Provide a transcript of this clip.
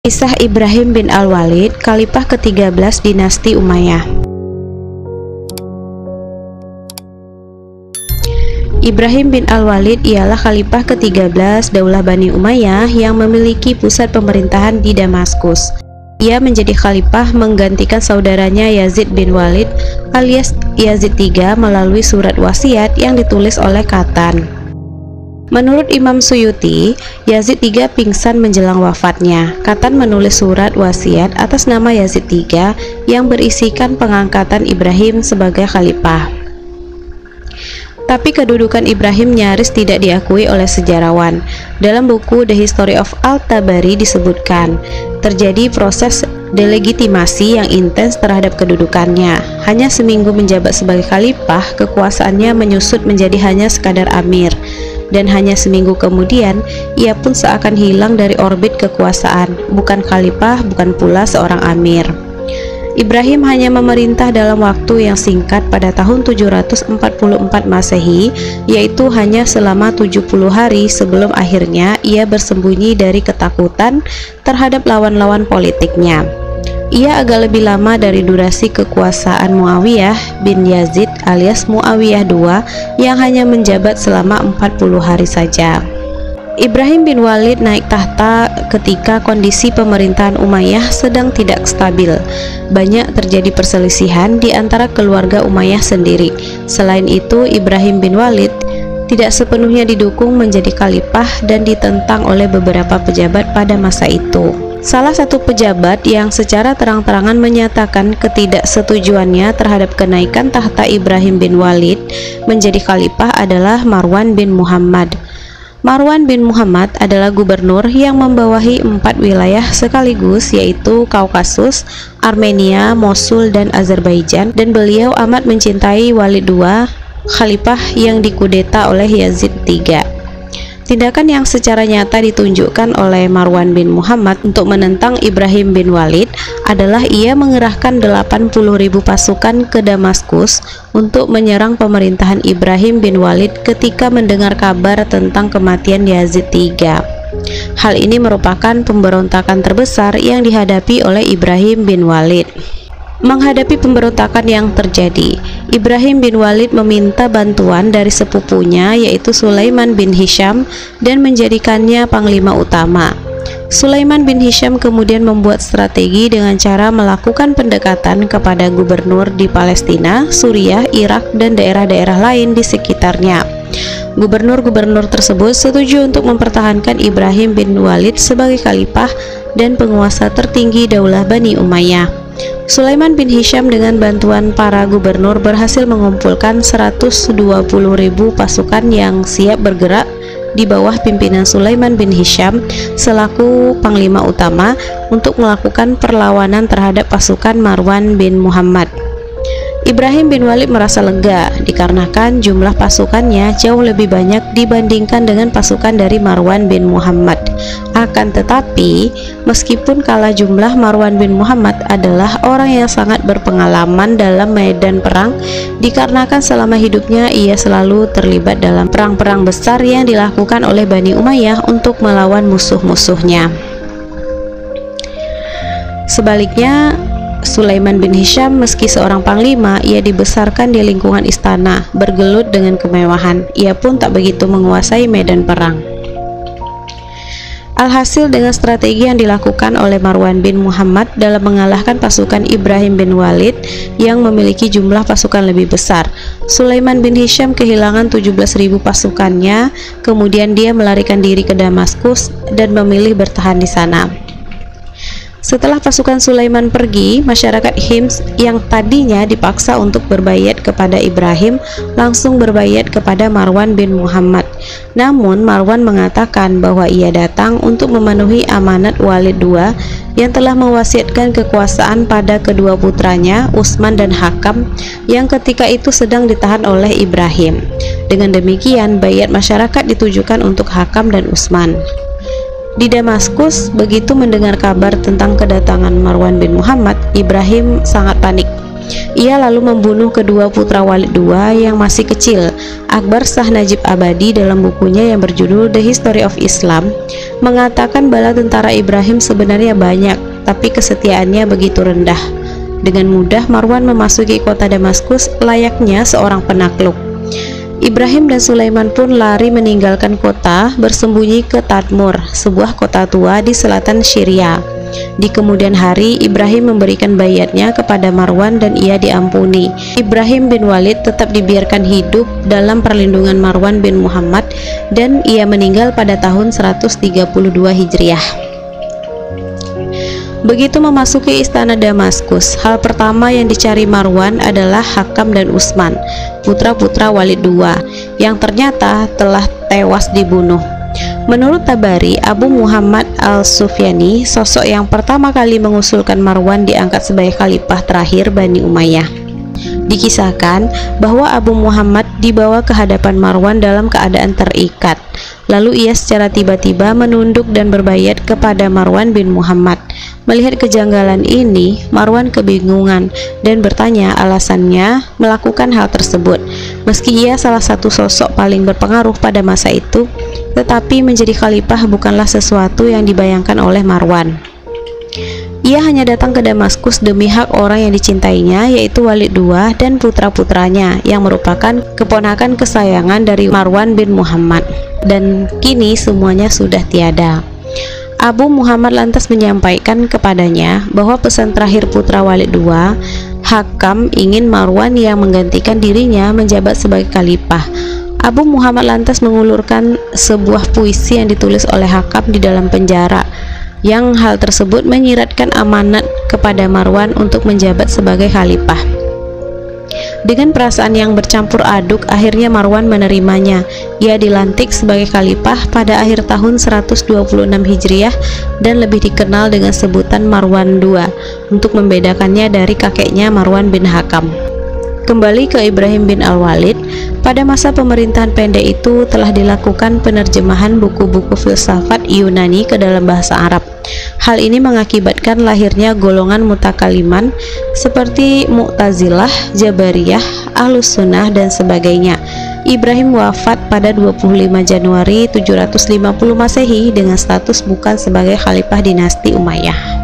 Kisah Ibrahim bin Al-Walid, Khalifah ke-13 dinasti Umayyah. Ibrahim bin Al-Walid ialah Khalifah ke-13 Daulah Bani Umayyah yang memiliki pusat pemerintahan di Damaskus. Ia menjadi khalifah menggantikan saudaranya Yazid bin Walid alias Yazid III melalui surat wasiat yang ditulis oleh Katan. Menurut Imam Suyuti, Yazid III pingsan menjelang wafatnya. Katan menulis surat wasiat atas nama Yazid III yang berisikan pengangkatan Ibrahim sebagai khalifah. Tapi kedudukan Ibrahim nyaris tidak diakui oleh sejarawan. Dalam buku The History of Al-Tabari disebutkan, terjadi proses delegitimasi yang intens terhadap kedudukannya. Hanya seminggu menjabat sebagai khalifah, kekuasaannya menyusut menjadi hanya sekadar amir. Dan hanya seminggu kemudian, ia pun seakan hilang dari orbit kekuasaan, bukan khalifah, bukan pula seorang amir. Ibrahim hanya memerintah dalam waktu yang singkat pada tahun 744 Masehi, yaitu hanya selama 70 hari sebelum akhirnya ia bersembunyi dari ketakutan terhadap lawan-lawan politiknya. Ia agak lebih lama dari durasi kekuasaan Muawiyah bin Yazid alias Muawiyah II yang hanya menjabat selama 40 hari saja. Ibrahim bin Walid naik tahta ketika kondisi pemerintahan Umayyah sedang tidak stabil. Banyak terjadi perselisihan di antara keluarga Umayyah sendiri. Selain itu, Ibrahim bin Walid tidak sepenuhnya didukung menjadi khalifah dan ditentang oleh beberapa pejabat pada masa itu. Salah satu pejabat yang secara terang-terangan menyatakan ketidaksetujuannya terhadap kenaikan tahta Ibrahim bin Walid menjadi khalifah adalah Marwan bin Muhammad. Marwan bin Muhammad adalah gubernur yang membawahi 4 wilayah sekaligus, yaitu Kaukasus, Armenia, Mosul, dan Azerbaijan, dan beliau amat mencintai Walid II, khalifah yang dikudeta oleh Yazid III. Tindakan yang secara nyata ditunjukkan oleh Marwan bin Muhammad untuk menentang Ibrahim bin Walid adalah ia mengerahkan 80.000 pasukan ke Damaskus untuk menyerang pemerintahan Ibrahim bin Walid ketika mendengar kabar tentang kematian Yazid III. Hal ini merupakan pemberontakan terbesar yang dihadapi oleh Ibrahim bin Walid. Menghadapi pemberontakan yang terjadi, Ibrahim bin Walid meminta bantuan dari sepupunya yaitu Sulaiman bin Hisham dan menjadikannya panglima utama. Sulaiman bin Hisham kemudian membuat strategi dengan cara melakukan pendekatan kepada gubernur di Palestina, Suriah, Irak, dan daerah-daerah lain di sekitarnya. Gubernur-gubernur tersebut setuju untuk mempertahankan Ibrahim bin Walid sebagai khalifah dan penguasa tertinggi Daulah Bani Umayyah. Sulaiman bin Hisham dengan bantuan para gubernur berhasil mengumpulkan 120.000 pasukan yang siap bergerak di bawah pimpinan Sulaiman bin Hisham selaku panglima utama untuk melakukan perlawanan terhadap pasukan Marwan bin Muhammad. Ibrahim bin Walid merasa lega dikarenakan jumlah pasukannya jauh lebih banyak dibandingkan dengan pasukan dari Marwan bin Muhammad. Akan tetapi, meskipun kalah jumlah, Marwan bin Muhammad adalah orang yang sangat berpengalaman dalam medan perang dikarenakan selama hidupnya ia selalu terlibat dalam perang-perang besar yang dilakukan oleh Bani Umayyah untuk melawan musuh-musuhnya. Sebaliknya, Sulaiman bin Hisham meski seorang panglima, ia dibesarkan di lingkungan istana, bergelut dengan kemewahan. Ia pun tak begitu menguasai medan perang. Alhasil dengan strategi yang dilakukan oleh Marwan bin Muhammad dalam mengalahkan pasukan Ibrahim bin Walid yang memiliki jumlah pasukan lebih besar, Sulaiman bin Hisham kehilangan 17.000 pasukannya. Kemudian dia melarikan diri ke Damaskus dan memilih bertahan di sana. Setelah pasukan Sulaiman pergi, masyarakat Hims yang tadinya dipaksa untuk berbayat kepada Ibrahim langsung berbayat kepada Marwan bin Muhammad. Namun Marwan mengatakan bahwa ia datang untuk memenuhi amanat Walid II yang telah mewasiatkan kekuasaan pada kedua putranya, Utsman dan Hakam, yang ketika itu sedang ditahan oleh Ibrahim. Dengan demikian, bayat masyarakat ditujukan untuk Hakam dan Utsman. Di Damaskus, begitu mendengar kabar tentang kedatangan Marwan bin Muhammad, Ibrahim sangat panik. Ia lalu membunuh kedua putra Walid II yang masih kecil. Akbar Shah Najib Abadi dalam bukunya yang berjudul The History of Islam mengatakan bala tentara Ibrahim sebenarnya banyak, tapi kesetiaannya begitu rendah. Dengan mudah Marwan memasuki kota Damaskus layaknya seorang penakluk. Ibrahim dan Sulaiman pun lari meninggalkan kota, bersembunyi ke Tadmur, sebuah kota tua di selatan Syria. Di kemudian hari, Ibrahim memberikan bayatnya kepada Marwan dan ia diampuni. Ibrahim bin Walid tetap dibiarkan hidup dalam perlindungan Marwan bin Muhammad dan ia meninggal pada tahun 132 Hijriah. Begitu memasuki istana Damaskus, hal pertama yang dicari Marwan adalah Hakam dan Utsman, putra-putra Walid II, yang ternyata telah tewas dibunuh. Menurut Tabari, Abu Muhammad al-Sufyani, sosok yang pertama kali mengusulkan Marwan diangkat sebagai khalifah terakhir Bani Umayyah. Dikisahkan bahwa Abu Muhammad dibawa ke hadapan Marwan dalam keadaan terikat. Lalu ia secara tiba-tiba menunduk dan berbayat kepada Marwan bin Muhammad. Melihat kejanggalan ini, Marwan kebingungan dan bertanya alasannya melakukan hal tersebut. Meski ia salah satu sosok paling berpengaruh pada masa itu, tetapi menjadi khalifah bukanlah sesuatu yang dibayangkan oleh Marwan. Ia hanya datang ke Damaskus demi hak orang yang dicintainya, yaitu Walid II dan putra-putranya yang merupakan keponakan kesayangan dari Marwan bin Muhammad. Dan kini semuanya sudah tiada. Abu Muhammad lantas menyampaikan kepadanya bahwa pesan terakhir putra Walid II, Hakam, ingin Marwan yang menggantikan dirinya menjabat sebagai khalifah. Abu Muhammad lantas mengulurkan sebuah puisi yang ditulis oleh Hakam di dalam penjara, yang hal tersebut menyiratkan amanat kepada Marwan untuk menjabat sebagai khalifah. Dengan perasaan yang bercampur aduk, akhirnya Marwan menerimanya. Ia dilantik sebagai khalifah pada akhir tahun 126 Hijriah dan lebih dikenal dengan sebutan Marwan II untuk membedakannya dari kakeknya Marwan bin Hakam. Kembali ke Ibrahim bin Al-Walid, pada masa pemerintahan pendek itu telah dilakukan penerjemahan buku-buku filsafat Yunani ke dalam bahasa Arab. Hal ini mengakibatkan lahirnya golongan mutakaliman seperti Mu'tazilah, Jabariyah, Ahlus Sunnah, dan sebagainya. Ibrahim wafat pada 25 Januari 750 Masehi dengan status bukan sebagai khalifah dinasti Umayyah.